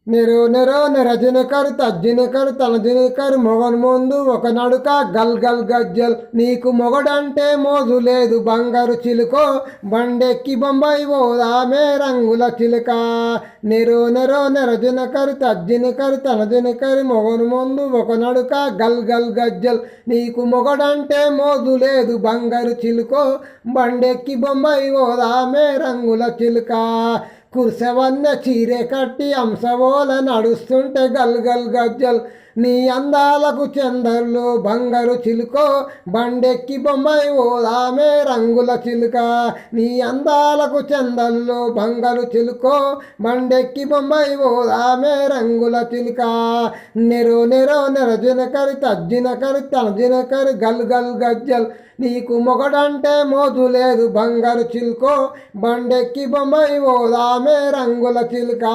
నిరో నిరో నిరజనకరు తజ్జినకరు తనజినకరు మొగన్ ముందు ఒక నడుక గల్ గల్ గజ్జల్ నీకు మొగడంటే మోజు లేదు బంగారు చిలుకో బండెక్కి బొంబాయి పోదామే రంగుల చిలుక నిరో నిరో నిరజనకరు తజ్జినకరు తనజినకరు మొగన్ ముందు ఒక నడుక గల్ గల్ గజ్జల్ నీకు మొగడంటే మోజు లేదు బంగారు చిలుకో బండెక్కి బొంబాయి పోదామే రంగుల చిలుక కుర్సెవన్న చీరే కట్టి అంశవోల నడుస్తుంటే గల్ గల్ గజ్జల్ నీ అందాలకు చందర్లు బంగారు చిలుకో బండెక్కి బొమ్మాయి ఓదామే రంగుల చిలుక నీ అందాలకు చందర్లు బంగారు చిలుకో బండెక్కి బొమ్మాయి ఓదామే రంగుల చిలుక నెరో నెరో నెరజినకరి తజ్జినకరి తనజినకరి గల్ గల్ గజ్జల్ నీకు మొగడంటే మోజు లేదు బంగారు చిలుకో బండెక్కి బొమ్మాయి ఓదామే రంగుల చిలుక